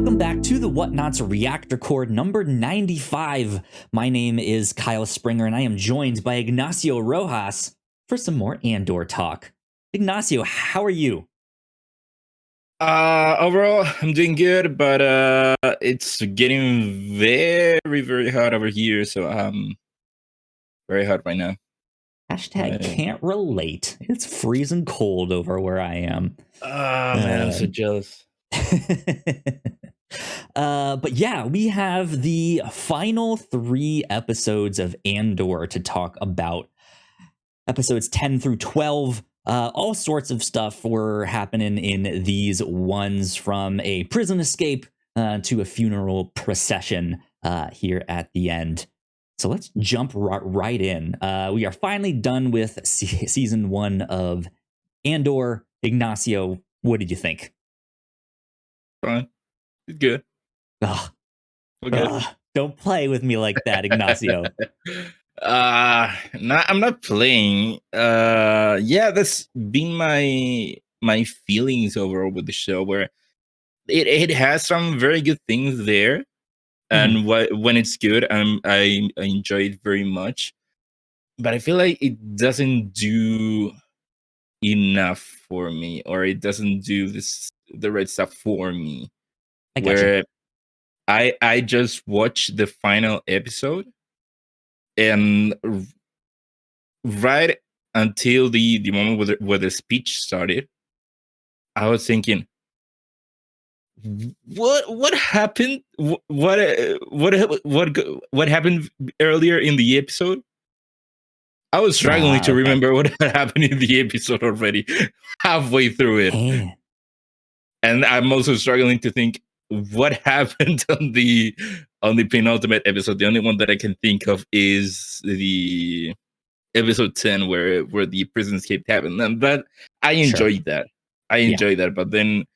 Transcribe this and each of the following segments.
Welcome back to the Whatnauts Reactor Core number 95. My name is Kyle Springer, and I am joined by Ignacio Rojas for some more Andor talk. Ignacio, how are you? Overall, I'm doing good, but it's getting very, very hot over here, so very hot right now. Hashtag can't relate. It's freezing cold over where I am. Man, I'm so jealous. But yeah, we have the final 3 episodes of Andor to talk about. Episodes 10 through 12. All sorts of stuff were happening in these ones, from a prison escape to a funeral procession here at the end. So let's jump right in. We are finally done with season 1 of Andor. Ignacio, what did you think? Fine. It's good. Good. Don't play with me like that, Ignacio. I'm not playing. Yeah, that's been my feelings overall with the show, where it has some very good things there, and when it's good, I enjoy it very much. But I feel like it doesn't do enough for me, or it doesn't do the right stuff for me. Where I just watched the final episode, and right until the moment where the speech started, I was thinking, what happened? What happened earlier in the episode? I was struggling to remember what had happened in the episode already, halfway through it. And I'm also struggling to think what happened on the penultimate episode. The only one that I can think of is the episode 10, where the prison escape happened. But I enjoyed that. That. But then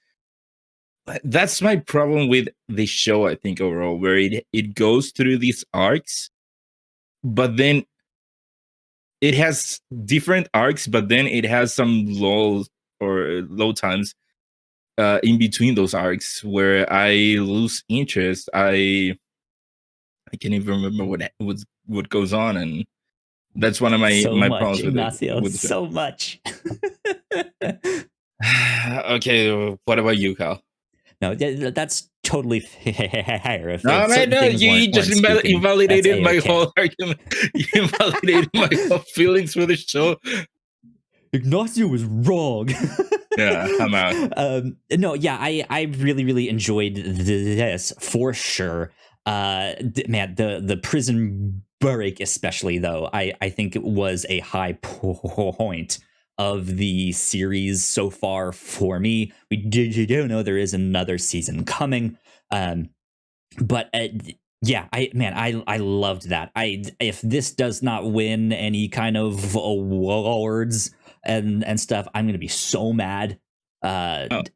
that's my problem with the show, I think, overall, where it goes through these arcs, but then it has different arcs, but then it has some low times in between those arcs where I lose interest. I can't even remember what goes on, and that's one of my problems with Ignacio, it. So much. Okay, what about you, Kyle? No, that's totally fair. No, you just invalidated my whole argument. You invalidated my whole feelings for the show. Ignacio was wrong. Yeah, I'm out. No, yeah, I really, really enjoyed this for sure. Man, the prison break especially, though, I think it was a high point of the series so far for me. We do know there is another season coming, but yeah, I loved that. If this does not win any kind of awards and stuff, I'm gonna be so mad. And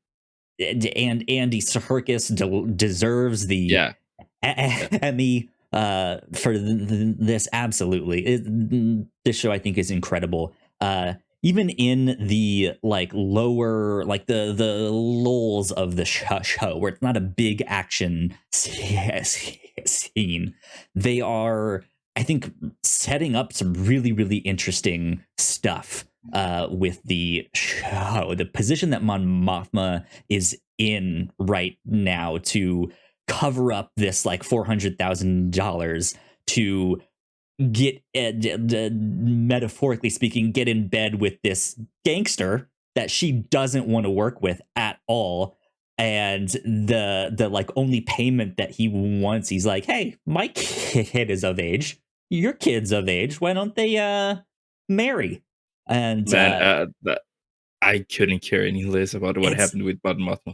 Andy Serkis deserves the Emmy for this. Absolutely, this show I think is incredible. Even in the lower, the lulls of the show, where it's not a big action scene, they are, I think, setting up some really, really interesting stuff with the show. The position that Mon Mothma is in right now to cover up this $400,000 to get metaphorically speaking, get in bed with this gangster that she doesn't want to work with at all. And the only payment that he wants, he's like, hey, my kid is of age, your kid's of age, why don't they marry? And I couldn't care any less about what happened with Mon Mothma.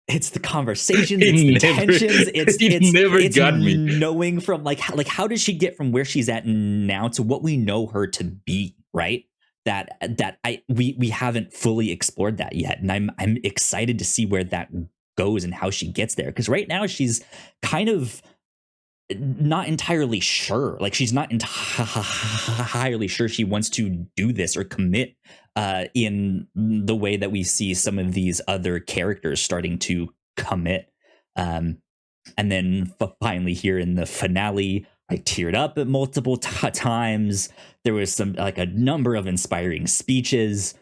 It's the conversations, it's the tensions, it's never got me. Knowing from how did she get from where she's at now to what we know her to be, right? We haven't fully explored that yet, and I'm excited to see where that goes and how she gets there. Because right now she's kind of not entirely sure. She's not entirely sure she wants to do this or commit in the way that we see some of these other characters starting to commit. And then finally here in the finale, I teared up at multiple times. There was some like a number of inspiring speeches.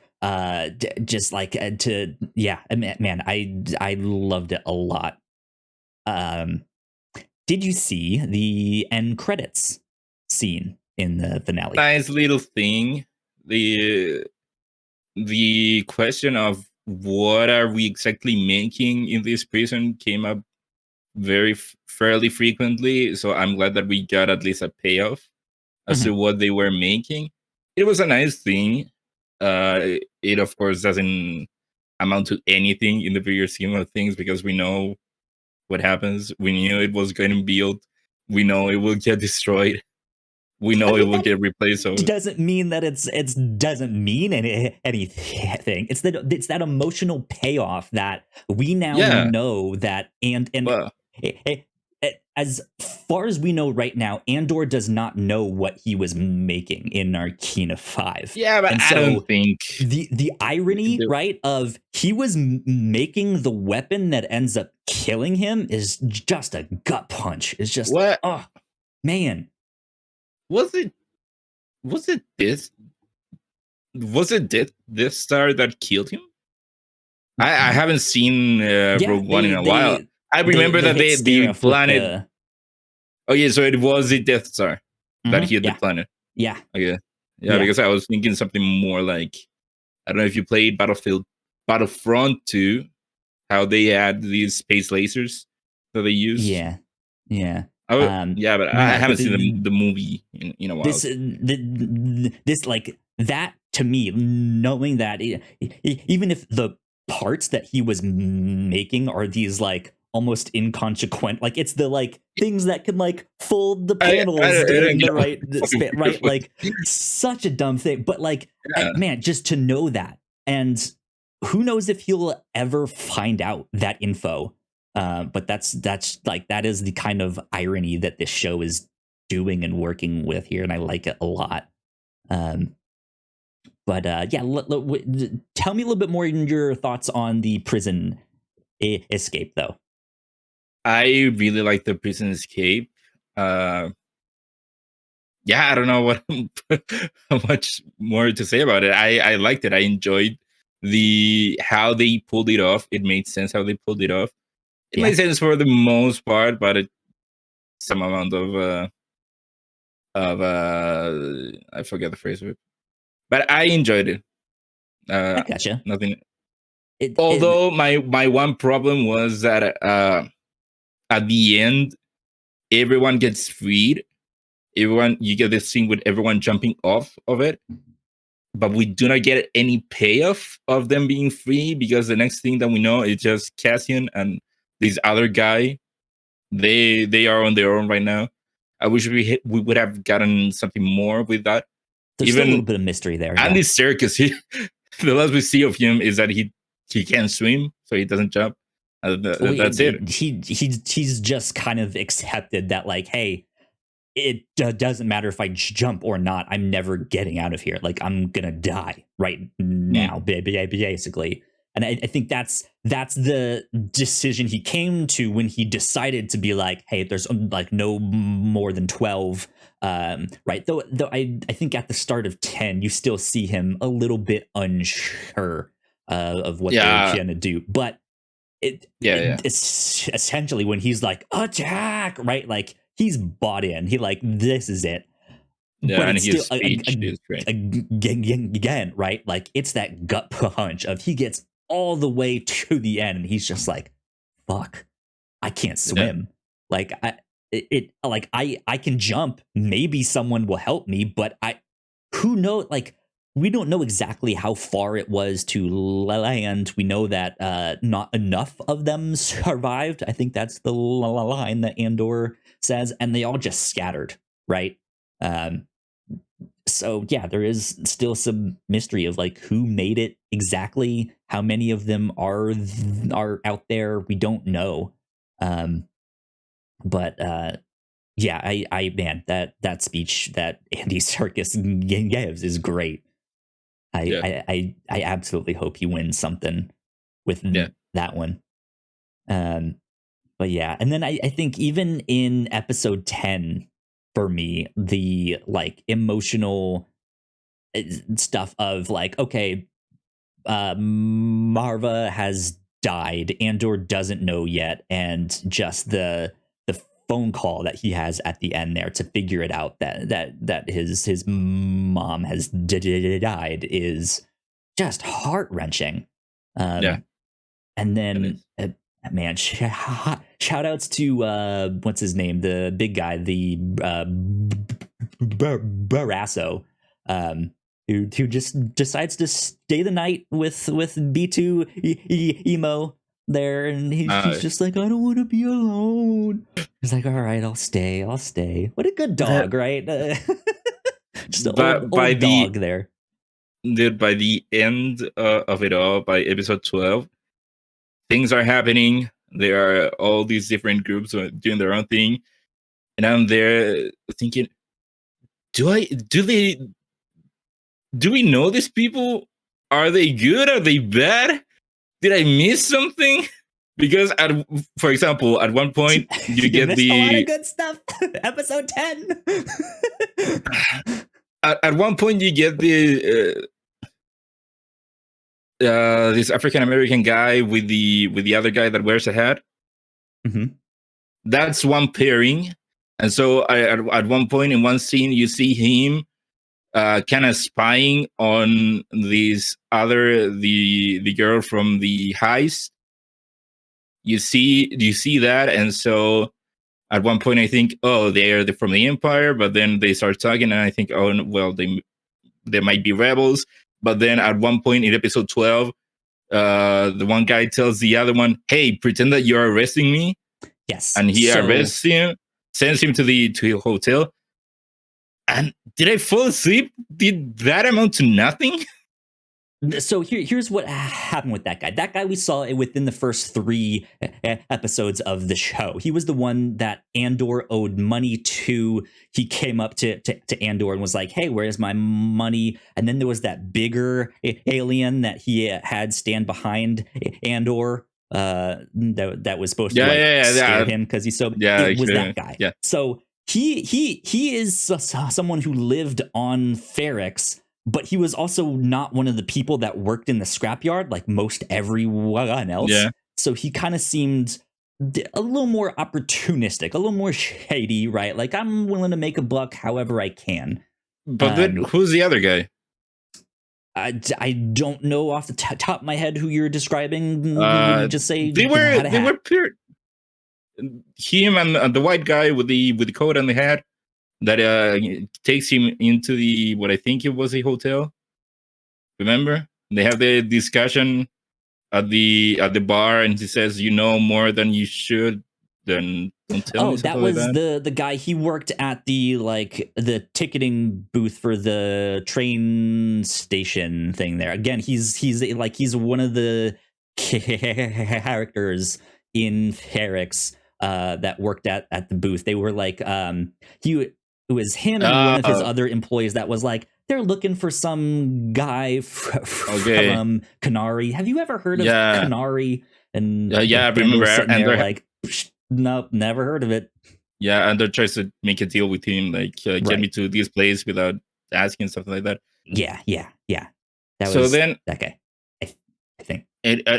Just like to yeah, man, I loved it a lot. Did you see the end credits scene in the finale? Nice little thing. The question of what are we exactly making in this prison came up fairly frequently. So I'm glad that we got at least a payoff as to what they were making. It was a nice thing. It of course doesn't amount to anything in the bigger scheme of things because we know what happens. We knew it was getting built. We know it will get destroyed. We know it will get replaced. So doesn't mean that it's doesn't mean anything. It's that emotional payoff that we now know that and well, as far as we know right now, Andor does not know what he was making in Narkina 5. Yeah, but I don't think the irony, right, of he was making the weapon that ends up killing him is just a gut punch. It's just what? Oh man. Was it this star that killed him? I haven't seen Rogue One in a while. I remember that the planet. Oh yeah, so it was the Death Star that hit the planet. Yeah. Okay. Yeah, because I was thinking something more like, I don't know if you played Battlefront 2, how they had these space lasers that they used. Yeah. But I haven't seen the movie in a while. This like that to me, knowing that even if the parts that he was making are these like almost inconsequent, like it's the like things that can like fold the panels in the right, like such a dumb thing. But like, man, just to know that, and who knows if he'll ever find out that info. But that's like that is the kind of irony that this show is doing and working with here, and I like it a lot. But tell me a little bit more in your thoughts on the prison escape, though. I really like the prison escape. I don't know what how much more to say about it. I liked it. I enjoyed how they pulled it off. It made sense how they pulled it off. It made sense for the most part, but some amount of I forget the phrase of it. But I enjoyed it. I gotcha. Nothing. Although my one problem was that at the end, everyone gets freed. You get this thing with everyone jumping off of it, but we do not get any payoff of them being free because the next thing that we know is just Cassian and this other guy. They are on their own right now. I wish we would have gotten something more with that. There's still a little bit of mystery there. Andy Serkis, the last we see of him is that he can't swim, so he doesn't jump. That's it. He's just kind of accepted that, like, hey, it doesn't matter if I jump or not. I'm never getting out of here. Like, I'm gonna die right now, basically. And I think that's the decision he came to when he decided to be like, hey, there's like no more than 12. Right. Though I think at the start of 10, you still see him a little bit unsure of what they're going to do. But it's essentially when he's like, attack, right? Like he's bought in. He like, this is it. Yeah, but and it's his still speech is great. Again, right? Like it's that gut punch of he gets all the way to the end and he's just like, fuck, I can't swim. Like I can jump. Maybe someone will help me, but who knows? Like we don't know exactly how far it was to land. We know that not enough of them survived. I think that's the line that Andor says, and they all just scattered, right? So yeah, there is still some mystery of like who made it exactly. How many of them are out there? We don't know. But yeah, I man, that speech that Andy Serkis gives is great. I absolutely hope he wins something with that one. But yeah, and then I think even in episode 10, for me, the like emotional stuff of like, okay, Marva has died. Andor doesn't know yet, and just the phone call that he has at the end there to figure it out that his mom has died is just heart wrenching. Yeah, And it then is. man, shout outs to what's his name, the big guy, the Barasso, who just decides to stay the night with B2 emo there, and he's just like, I don't want to be alone. He's like, all right, I'll stay. What a good That, dog, right? Just an but by old the dog there. dude, by the end of it all, by episode 12, things are happening. There are all these different groups doing their own thing, and I'm there thinking, do we know these people? Are they good? Are they bad? Did I miss something? Because for example, at one point you You get missed a lot of the good stuff. Episode 10. at one point you get the this African American guy with the other guy that wears a hat. Mm-hmm. That's one pairing, and so at one point in one scene you see him kind of spying on this other the girl from the heist. You see that, and so at one point I think, oh, they're from the Empire, but then they start talking, and I think, oh well, they might be rebels. But then at one point in episode 12, the one guy tells the other one, hey, pretend that you're arresting me. Yes. And he arrests him, sends him to the hotel. And did I fall asleep? Did that amount to nothing? So here's what happened with that guy. That guy we saw within the first 3 episodes of the show. He was the one that Andor owed money to. He came up to Andor and was like, hey, where's my money? And then there was that bigger alien that he had stand behind Andor that was supposed to scare him because he's so... it was that guy. Yeah. So he is someone who lived on Ferrix, but he was also not one of the people that worked in the scrapyard like most everyone else. Yeah. So he kind of seemed a little more opportunistic, a little more shady, right? Like, I'm willing to make a buck however I can. But then who's the other guy? I don't know off the top of my head who you're describing. Just say they were pure. Him and the white guy with the coat and the hat that takes him into the what I think it was a hotel. Remember, they have the discussion at the bar, and he says, "You know more than you should." Then don't tell me. That was like that. the guy. He worked at the ticketing booth for the train station thing there. Again, he's one of the characters in Ferrix that worked at the booth. They were like it was him and one of his other employees that was like, they're looking for some guy from Canary. Have you ever heard of Canary? And I remember. And they're like, nope, never heard of it. Yeah, and they're trying to make a deal with him, like get me to this place without asking, something like that. Yeah. That so was then that guy. I think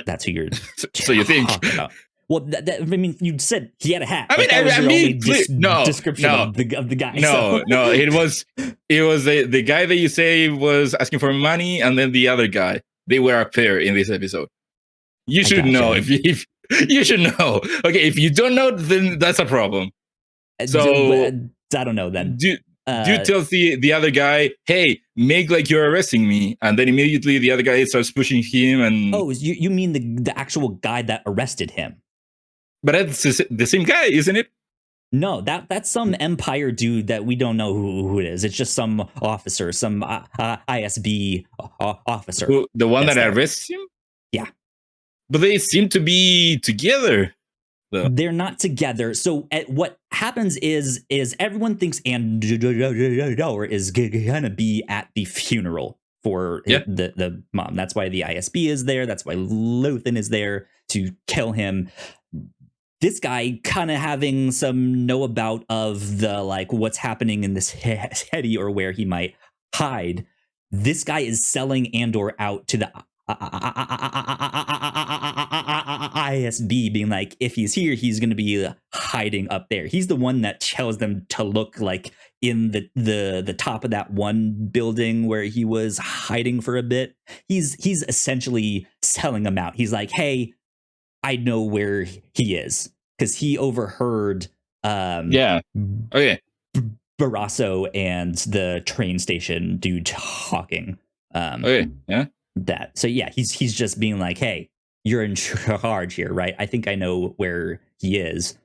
that's who you're. So you think? About. Well, I mean, you said he had a hat. I mean, that was your only description no, of the guy. No, it was the guy that you say was asking for money, and then the other guy. They were a pair in this episode. You should know if you should know. Okay, if you don't know, then that's a problem. So I don't know then. Dude tells the other guy, "Hey, make like you're arresting me," and then immediately the other guy starts pushing him. And you mean the actual guy that arrested him? But that's the same guy, isn't it? No, that's some Empire dude that we don't know who it is. It's just some officer, some ISB officer. The one that arrests him? Yeah. But they seem to be together. Though. They're not together. So what happens is everyone thinks Andor is gonna be at the funeral for the mom. That's why the ISB is there. That's why Lothan is there to kill him. this guy kind of having some know about of the like what's happening in this city or where he might hide. This guy is selling Andor out to the ISB, being like, if he's here, he's going to be hiding up there. He's the one that tells them to look like in the top of that one building where he was hiding for a bit. He's essentially selling them out. He's like, hey, I know where he is, because he overheard Okay. Barrasso and the train station dude talking. Okay. Yeah. That. So yeah, he's just being like, hey, you're in charge here, right? I think I know where he is.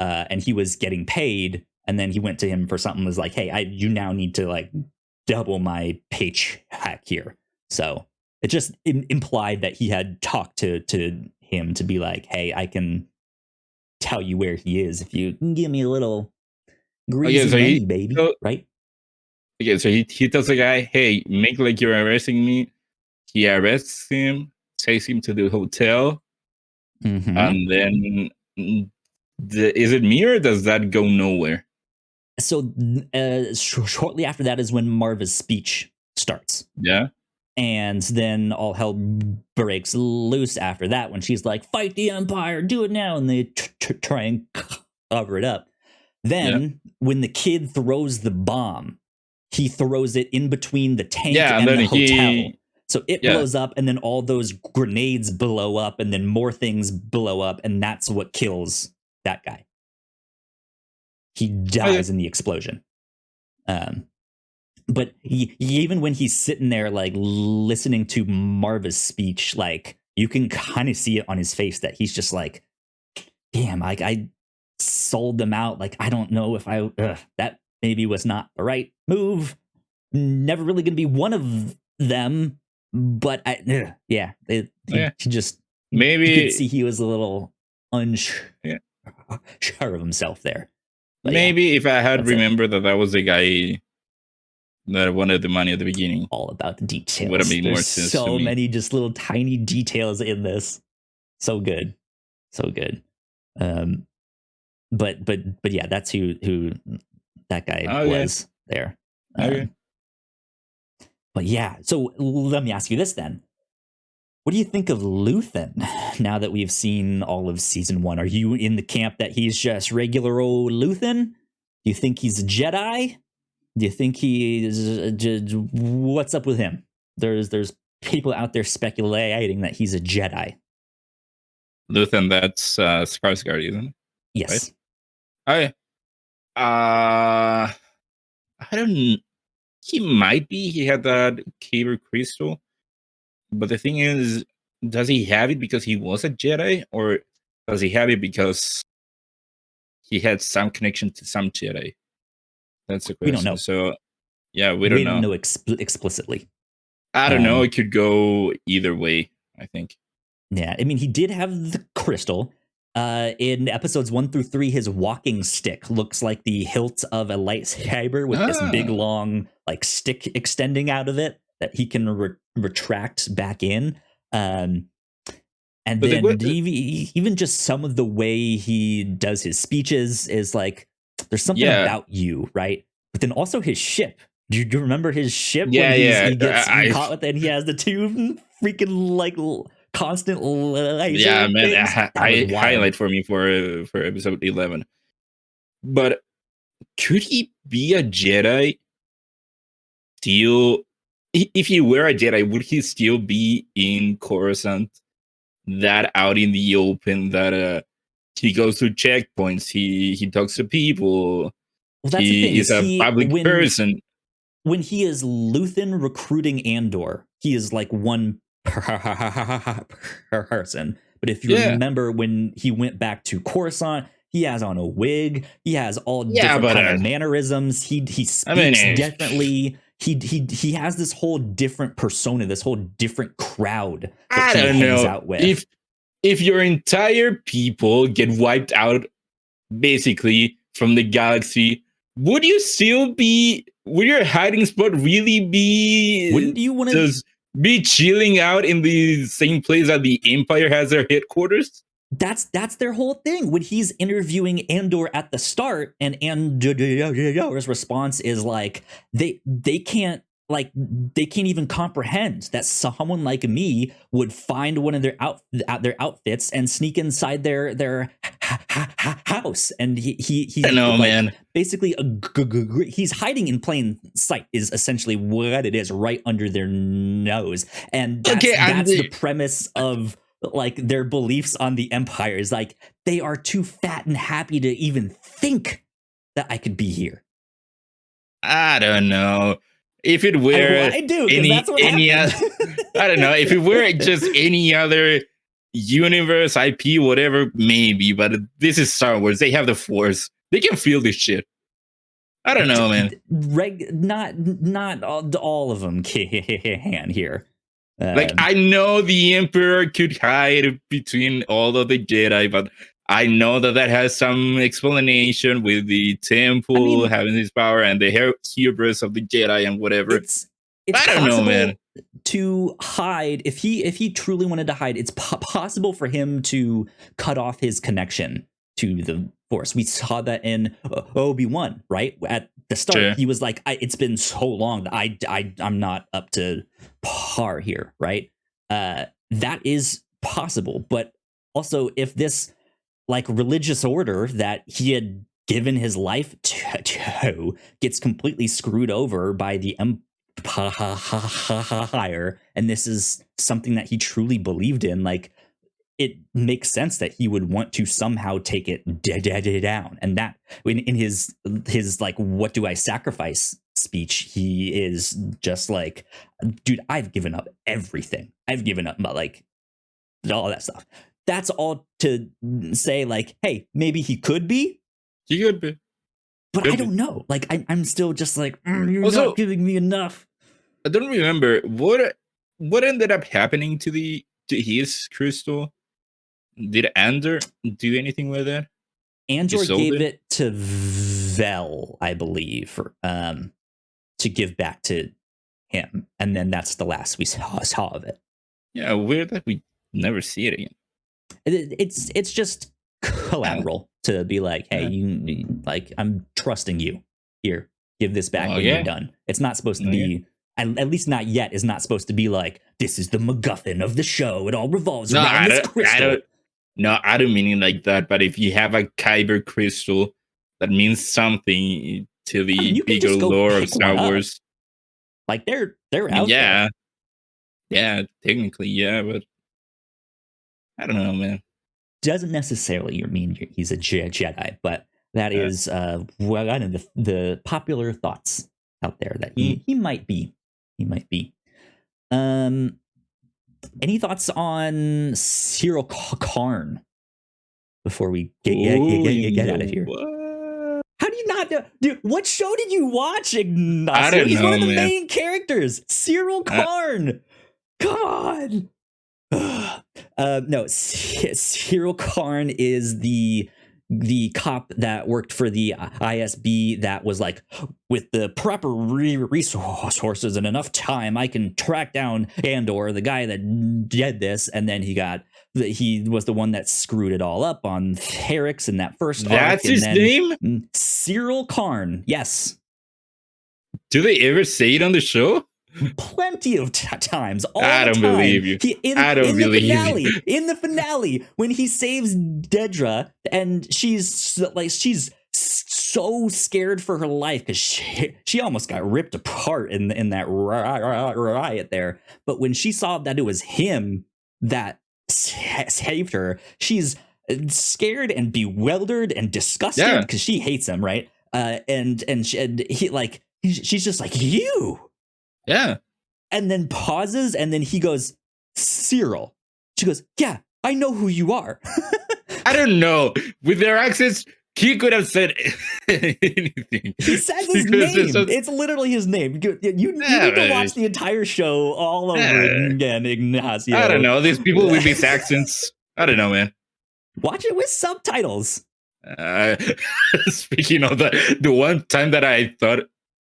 And he was getting paid, and then he went to him for something, was like, hey, you now need to like double my paycheck here. So it just implied that he had talked to him to be like, hey, I can tell you where he is if you can give me a little greasy money, baby, right? Okay, so he tells the guy, hey, make like you're arresting me. He arrests him, takes him to the hotel, and then is it me or does that go nowhere? So shortly after that is when Marva's speech starts. Yeah. And then all hell breaks loose after that when she's like, fight the Empire, do it now. And they try and cover it up. Then when the kid throws the bomb, he throws it in between the tank and the hotel. So it blows up, and then all those grenades blow up, and then more things blow up, and that's what kills that guy. He dies in the explosion. But even when he's sitting there, like listening to Marva's speech, like you can kind of see it on his face that he's just like, damn, like I sold them out. Like, I don't know if that maybe was not the right move. Never really going to be one of them. But he just maybe you could see he was a little unsure of himself there. But maybe if I had remembered that was the guy that wanted the money at the beginning. All about the details. Would have made more sense. So many just little tiny details in this. So good. But yeah, that's who that guy was there. But yeah, so let me ask you this then. What do you think of Luthen now that we've seen all of season 1? Are you in the camp that he's just regular old Luthen? Do you think he's a Jedi? Do you think he is what's up with him? There's people out there speculating that he's a Jedi. Luthen, that's Skarsgård, isn't it? Yes. Right? I don't. He might be. He had that Kyber crystal, but the thing is, does he have it because he was a Jedi, or does he have it because he had some connection to some Jedi? That's the question. We don't know. So, yeah, we don't know. We don't know explicitly. I don't know. It could go either way, I think. Yeah, I mean, he did have the crystal. In episodes 1 through 3, his walking stick looks like the hilt of a lightsaber with this big, long, like stick extending out of it that he can retract back in. And then even just some of the way he does his speeches is like, there's something about you, right? But then also his ship. Do you remember his ship? Yeah, when he gets caught with it and he has the two freaking like constant laser. Yeah, man, highlight for me for episode 11. But could he be a Jedi still? If he were a Jedi, would he still be in Coruscant, that out in the open, that he goes to checkpoints, he talks to people, well, that's the thing, is a public person? When he is Luthen recruiting Andor, he is like one person. But if you remember when he went back to Coruscant, he has on a wig. He has all different kind of mannerisms. He speaks differently. He has this whole different persona, this whole different crowd that he hangs out with. If your entire people get wiped out, basically from the galaxy, would you still be? Would your hiding spot really be? Wouldn't you want to be chilling out in the same place that the Empire has their headquarters? that's their whole thing. When he's interviewing Andor at the start, and Andor's response is like, they can't even comprehend that someone like me would find one of their outfits and sneak inside their house. And he I know, like, man. basically he's hiding in plain sight is essentially what it is, right under their nose. And that's the premise of like their beliefs on the Empire, is like they are too fat and happy to even think that I could be here. I don't know. If it were I do, because that's what happened. I don't know. If it were just any other universe, IP, whatever, maybe. But this is Star Wars. They have the Force. They can feel this shit. I don't know, man. Not all of them can here. Like, I know the Emperor could hide between all of the Jedi, but I know that has some explanation with the temple having his power and the hubris of the Jedi and whatever. It's I don't know, man. To hide, if he truly wanted to hide, it's possible for him to cut off his connection to the Force. We saw that in Obi-Wan, right? At the start, sure. He was like, it's been so long that I'm not up to par here, right? That is possible. But also, if this like religious order that he had given his life to gets completely screwed over by the Empire, and this is something that he truly believed in, like, it makes sense that he would want to somehow take it down. And that in his like, what do I sacrifice speech, he is just like, dude, I've given up everything. I've given up like all that stuff. That's all to say, like, hey, maybe he could be. He could be. But I don't know. Like, I'm still just like, you're also not giving me enough. I don't remember what ended up happening to his crystal. Did Andor do anything with it? Andor gave it to Vel, I believe, to give back to him, and then that's the last we saw of it. Yeah, weird that we never see it again. It's just collateral to be like, hey, you like, I'm trusting you. Here, give this back when you're done. It's not supposed to be. At least not yet. Is not supposed to be like, this is the MacGuffin of the show. It all revolves around this crystal. I don't mean it like that. But if you have a Kyber crystal, that means something to the bigger lore of Star Wars. Like, they're out there. Yeah, technically, yeah, but I don't know, man. Doesn't necessarily mean he's a Jedi, but that is one of the popular thoughts out there that he might be. He might be. Any thoughts on Cyril Karn before we get out of here? What? How do you not know? Dude, what show did you watch, Ignacio? I don't know, one of the main characters. Cyril Karn. God. No, Cyril Karn is the cop that worked for the ISB that was like, with the proper resources and enough time, I can track down Andor, the guy that did this. And then he was the one that screwed it all up on Ferrix in that first arc. That's his name? Cyril Karn, yes. Do they ever say it on the show? Plenty of times. I don't believe you. I don't believe you. In the finale, when he saves Dedra, and she's so scared for her life because she almost got ripped apart in that riot there. But when she saw that it was him that saved her, she's scared and bewildered and disgusted because she hates him, right? And she's just like, you. Yeah. And then pauses, and then he goes, Cyril. She goes, yeah, I know who you are. I don't know. With their accents, he could have said anything. He says his name. It's literally his name. You need to watch the entire show all over again, Ignacio. I don't know. These people with these accents. I don't know, man. Watch it with subtitles. Speaking of that, the one time that I thought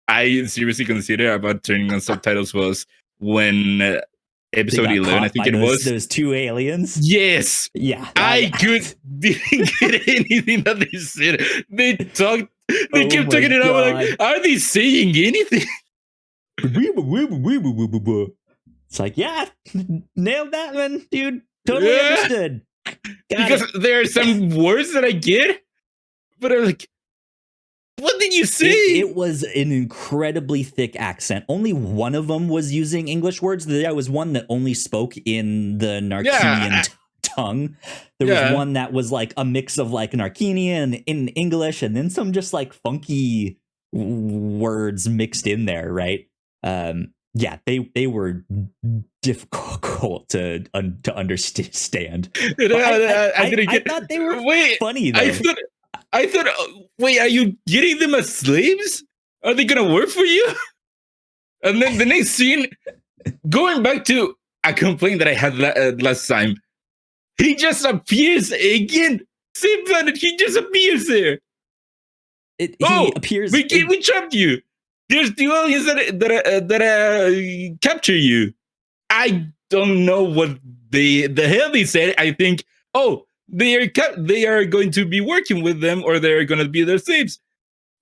I seriously considered about turning on subtitles was when episode 11, I think it was. Those two aliens. Yes. Yeah. Didn't get anything that they said. They talked. They kept talking it out. Like, are they saying anything? It's like, yeah, nailed that one, dude. Totally understood. Because there are some words that I get, but I'm like, what did you say? It was an incredibly thick accent. Only one of them was using English words. There was one that only spoke in the Narkinian tongue. There was one that was like a mix of like Narkinian in English, and then some just like funky words mixed in there, right? Yeah, they were difficult to understand. I thought they were funny though. I thought, wait, are you getting them as slaves? Are they gonna work for you? And then the next scene, going back to a complaint that I had last time, he just appears again. Same planet, he just appears there. He appears. We trapped you. There's the aliens that capture you. I don't know what the hell they said. I think, they are going to be working with them, or they're going to be their slaves.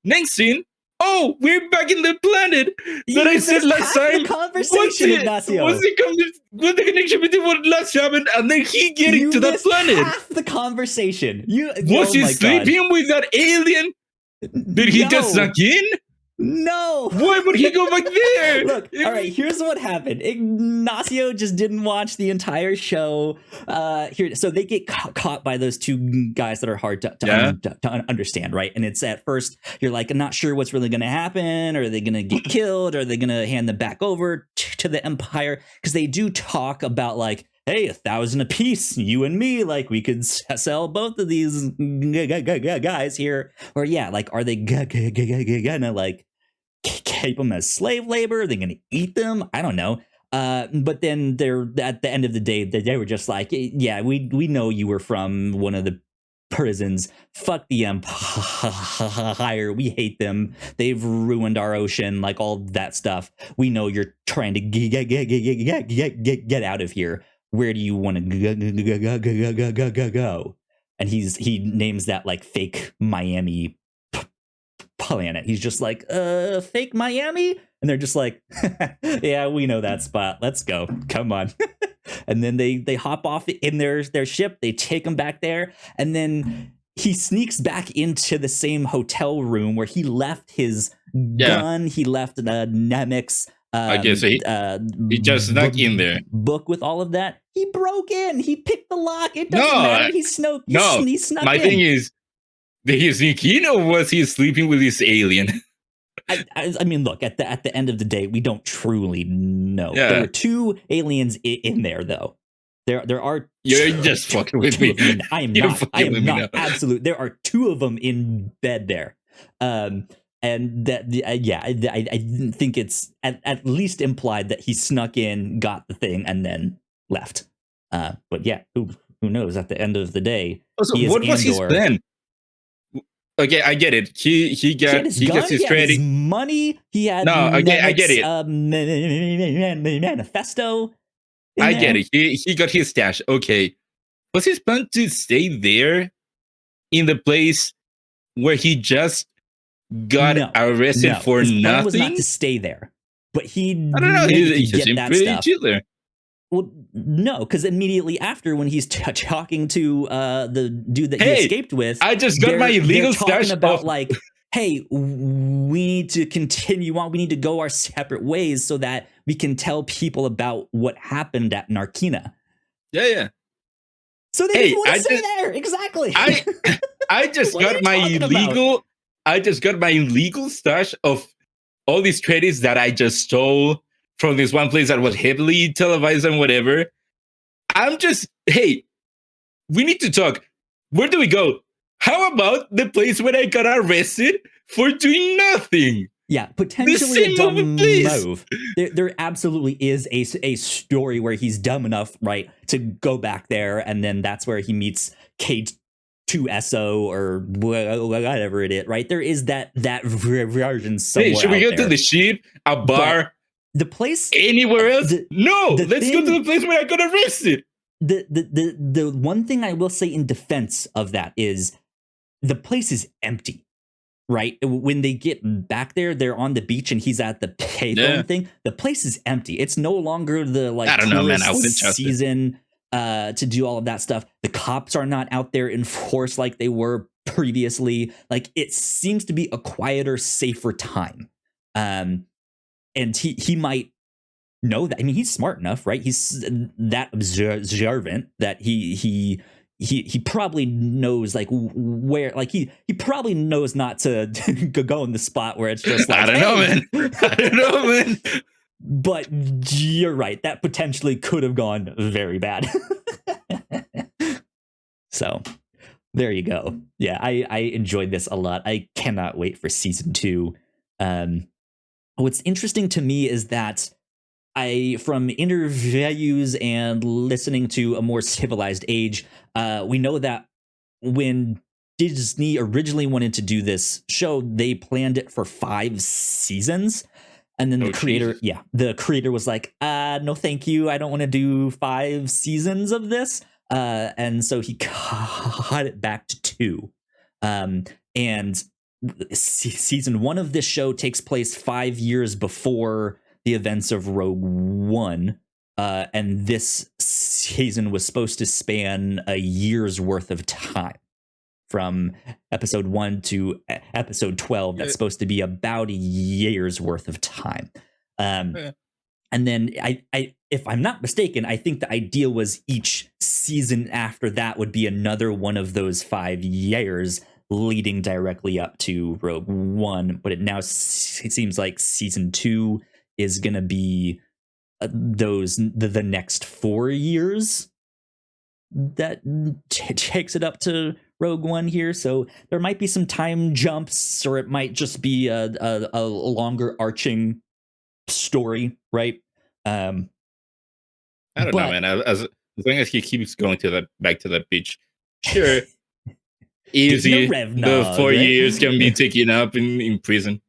Next scene, we're back in the planet that I said last time. Conversation, Ignacio. What's the connection between what last happened and then he getting to that planet? Half the conversation. Was he sleeping with that alien? Did he just snuck in? No. Why would he go back there? Look, all right, here's what happened. Ignacio just didn't watch the entire show. So they get caught by those two guys that are hard to understand, right? And it's at first, you're like, I'm not sure what's really going to happen. Are they going to get killed? Are they going to hand them back over to the Empire? Because they do talk about like, hey, 1,000 apiece, you and me, like we could sell both of these guys here. Or yeah, like, are they gonna like keep them as slave labor? Are they gonna eat them? I don't know. But then they're at the end of the day, they were just like, yeah, we know you were from one of the prisons. Fuck the Empire. We hate them. They've ruined our ocean, like all that stuff. We know you're trying to get out of here. Where do you want to go? And he names that like fake Miami planet. He's just like, fake Miami? And they're just like, yeah, we know that spot. Let's go. Come on. And then they hop off in their ship. They take him back there. And then he sneaks back into the same hotel room where he left his gun. He left Nemec's I guess he just snuck in there. Book with all of that. He broke in. He picked the lock. It doesn't matter. He snuck my in. Thing is, did he sneak in or was he sleeping with this alien? I mean, look, at the end of the day, we don't truly know. Yeah. There are two aliens in there, though. There are. You're just fucking with me. I am not. Absolute. There are two of them in bed there. And that, I think it's at least implied that he snuck in, got the thing, and then left. But yeah, who knows? At the end of the day, also, what was his plan? Okay, I get it. He got his trading, his money. He had I get it. Manifesto. I get it. He got his stash. Okay, was his plan to stay there in the place where he just got arrested for his nothing? Plan was not to stay there, but I don't know. He just get that pretty stuff. chill there. Well, no, because immediately after, when he's talking to the dude that he escaped with, I just got my illegal stash about like, hey, we need to continue on. We need to go our separate ways so that we can tell people about what happened at Narkina. Yeah. So they didn't want to stay there. Exactly. I just got my illegal. I just got my illegal stash of all these credits that I just stole from this one place that was heavily televised and whatever. I'm just, hey, we need to talk. Where do we go? How about the place where I got arrested for doing nothing? Yeah, potentially a dumb move. There absolutely is a story where he's dumb enough, right, to go back there, and then that's where he meets K2SO or whatever it is, right? There is that version somewhere. Hey, should we go to the ship, a bar, the place Anywhere else? No, let's go to the place where I got arrested. The one thing I will say in defense of that is the place is empty, right? When they get back there, they're on the beach and he's at the payphone thing. The place is empty. It's no longer the like I don't know, man. I wouldn't trust season to do all of that stuff. The cops are not out there in force like they were previously. Like it seems to be a quieter, safer time. And he might know that. I mean, he's smart enough, right? He's that observant that he probably knows like where, like he probably knows not to go in the spot where it's just like, I don't know, man. I don't know, man. But you're right. That potentially could have gone very bad. So there you go. Yeah, I enjoyed this a lot. I cannot wait for season 2. What's interesting to me is that from interviews and listening to A More Civilized Age, we know that when Disney originally wanted to do this show, they planned it for 5 seasons. And then the creator was like, no, thank you. I don't want to do 5 seasons of this. And so he cut it back to 2. And season 1 of this show takes place 5 years before the events of Rogue One. And this season was supposed to span a year's worth of time. From episode 1 to episode 12, that's supposed to be about a year's worth of time. And then I, if I'm not mistaken, I think the idea was each season after that would be another one of those 5 years leading directly up to Rogue One. But it seems like season 2 is going to be the next 4 years that takes it up to Rogue One here. So there might be some time jumps, or it might just be a longer arching story, right? I don't know, man. As long as he keeps going back to that beach, sure. Easy. The 4 years can be taken up in prison.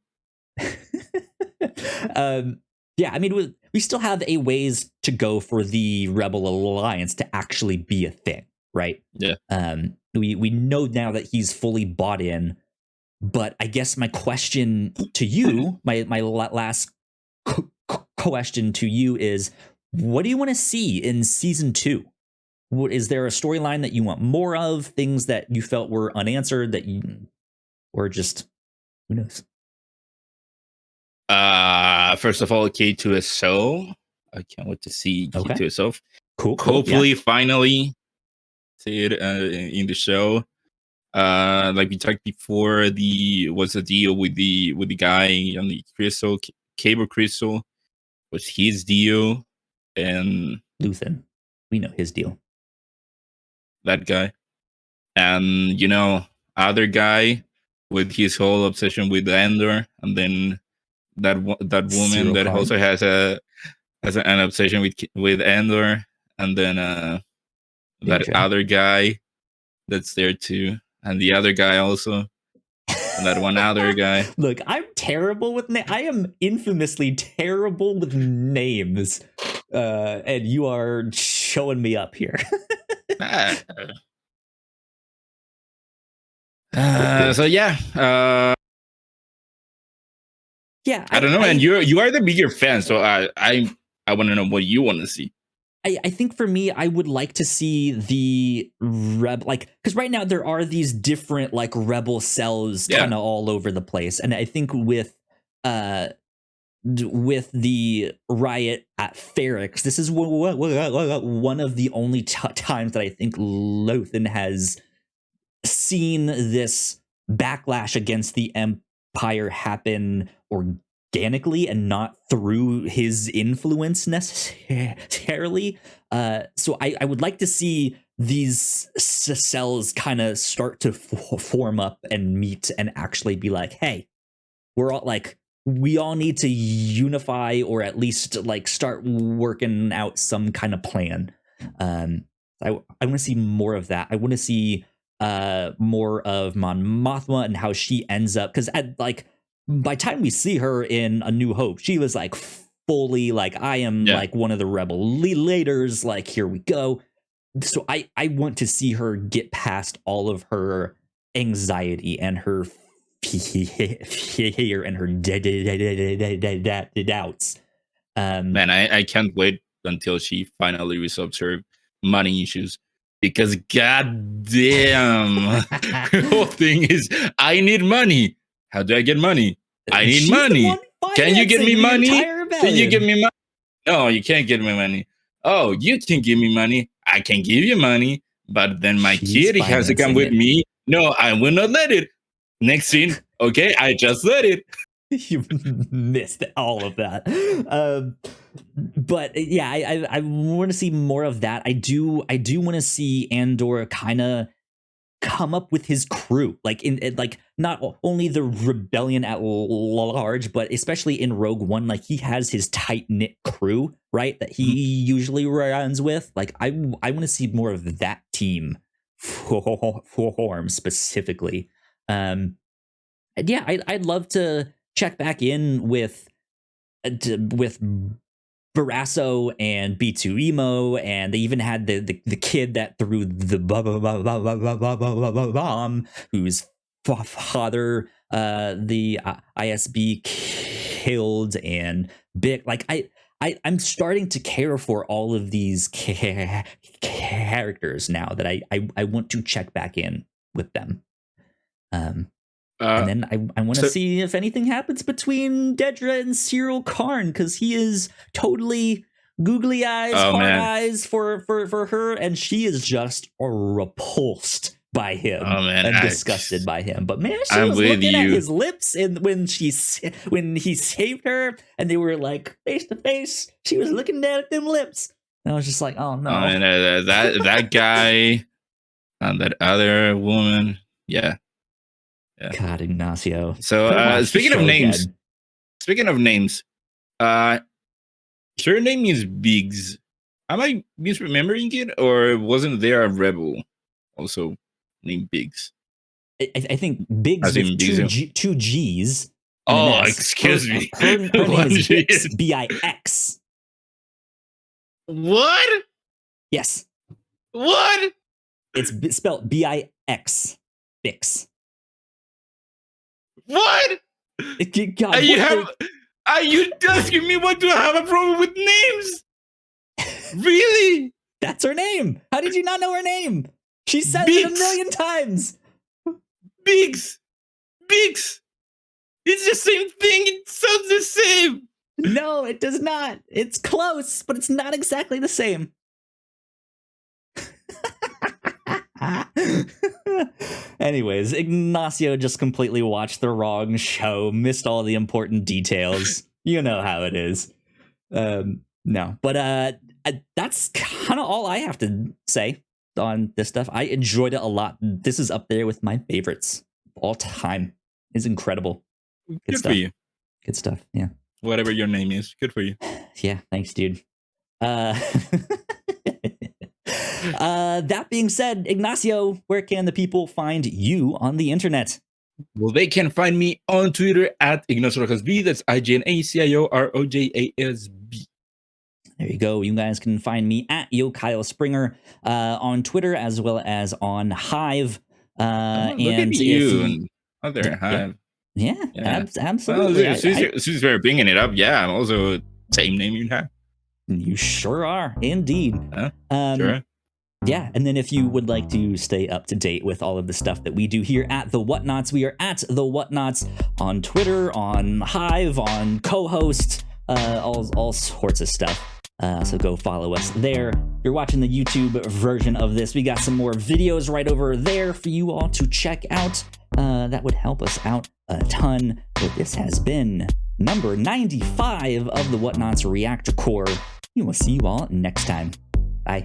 Yeah, I mean, we still have a ways to go for the Rebel Alliance to actually be a thing, right? Yeah. We know now that he's fully bought in, but I guess my question to you, my last question to you is, what do you want to see in season 2? Is there a storyline that you want more of? Things that you felt were unanswered or just, who knows? First of all, K2SO. I can't wait to see K2SO. Cool. Hopefully, finally see it in the show. Like we talked before, what's the deal with the guy on the crystal, Cable Crystal? What's his deal? And Luthen, we know his deal. That guy, and other guy with his whole obsession with Andor, and then that woman that also has an obsession with Andor, and then that other guy that's there too, and the other guy also, and that one other guy. Look, I'm terrible with I am infamously terrible with names, and you are showing me up here. So yeah. Yeah, I don't know, man. You are the bigger fan, so I want to know what you want to see. I think for me, I would like to see the because right now there are these different like rebel cells kind of all over the place, and I think with the riot at Ferrix, this is one of the only times that I think Lothan has seen this backlash against the Empire happen organically and not through his influence necessarily. So I would like to see these cells kind of start to form up and meet and actually be like, hey, we all need to unify, or at least like start working out some kind of plan. I want to see more of that. I want to see more of Mon Mothma and how she ends up, because by the time we see her in A New Hope, she was like fully like, I am like one of the rebel leaders, like, here we go. So I want to see her get past all of her anxiety and her fear and her doubts. Man, I can't wait until she finally resolves her money issues, because goddamn, the whole thing is, I need money. How do I get money? I need money. Can you give me money? Can you give me money? No, you can't give me money. Oh, you can give me money. I can give you money, but then my kid has to come with me. No, I will not let it. Next scene. Okay, I just let it. You missed all of that. But yeah, I want to see more of that. I do want to see Andor kind of come up with his crew, like in like not only the rebellion at large, but especially in Rogue One, like he has his tight knit crew, right, that he usually runs with. Like I want to see more of that team form specifically. And yeah, I'd love to check back in with Barrasso and B2 Emo, and they even had the kid that threw the bomb, whose father the ISB killed, and Bick. Like I'm starting to care for all of these characters now that I want to check back in with them. And then I want to see if anything happens between Dedra and Cyril Karn, because he is totally googly eyes, hard eyes for her, and she is just repulsed by him and disgusted by him. But man, she was looking at his lips, and when he saved her, and they were like face to face, she was looking down at them lips, and I was just like, oh no. And that guy and that other woman, yeah. God, Ignacio. So speaking of names, her name is Biggs. Am I misremembering it, or wasn't there a rebel also named Biggs? I think Biggs with two G's. Oh, excuse me. Her name is Bix, B-I-X. What? Yes. What? It's spelled B-I-X. Bix. What? God, are you asking me what do I have a problem with names? Really? That's her name. How did you not know her name? She said it a million times. Biggs. It's the same thing. It sounds the same. No, it does not. It's close, but it's not exactly the same. Anyways, Ignacio just completely watched the wrong show, missed all the important details. You know how it is. No, but that's kind of all I have to say on this stuff. I enjoyed it a lot. This is up there with my favorites all time. It's incredible. Good stuff. For you. Good stuff. Yeah. Whatever your name is, good for you. Yeah, thanks, dude. That being said, Ignacio, where can the people find you on the internet? Well, they can find me on Twitter at IgnacioRojasB. That's IGNACIOROJASB. There you go. You guys can find me at Kyle Springer on Twitter, as well as on Hive. Look at you. Other Hive. Yeah, absolutely. Well, since we're bringing it up, yeah, I'm also same name you have. You sure are, indeed. Sure. Yeah, and then if you would like to stay up to date with all of the stuff that we do here at The Whatnauts, we are at The Whatnauts on Twitter, on Hive, on co-host, all sorts of stuff. So go follow us there. If you're watching the YouTube version of this, we got some more videos right over there for you all to check out. That would help us out a ton. But this has been number 95 of the Whatnauts Reactor Core. We will see you all next time. Bye.